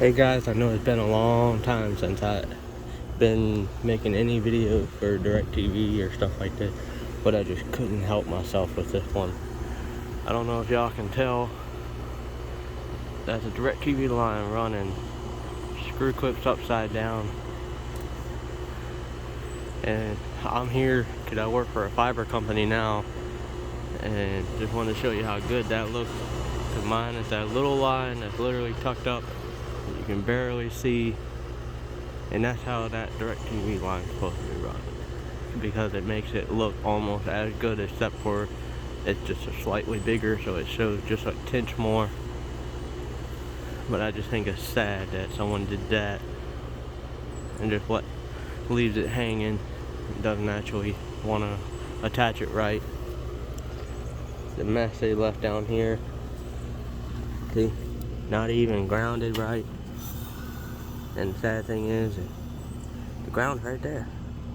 Hey guys, I know it's been a long time since I've been making any video for DirecTV or stuff like that, but I just couldn't help myself with this one. I don't know if y'all can tell, there's a DirecTV line running, screw clips upside down, and I'm here because I work for a fiber company now, and just wanted to show you how good that looks. Because mine is that little line that's literally tucked up, you can barely see. And that's how that DirecTV line is supposed to be run, because it makes it look almost as good, except for it's just a slightly bigger, so it shows just a tinge more. But I just think it's sad that someone did that and just leaves it hanging and doesn't actually want to attach it right. The mess they left down here, see, not even grounded right. And the sad thing is, the ground's right there.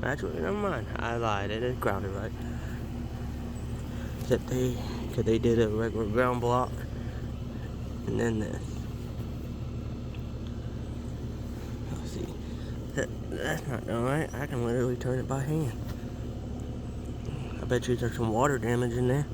Actually, never mind. I lied. It is grounded right. Except they did a regular ground block, and then this. Let's see. That's not done right. I can literally turn it by hand. I bet you there's some water damage in there.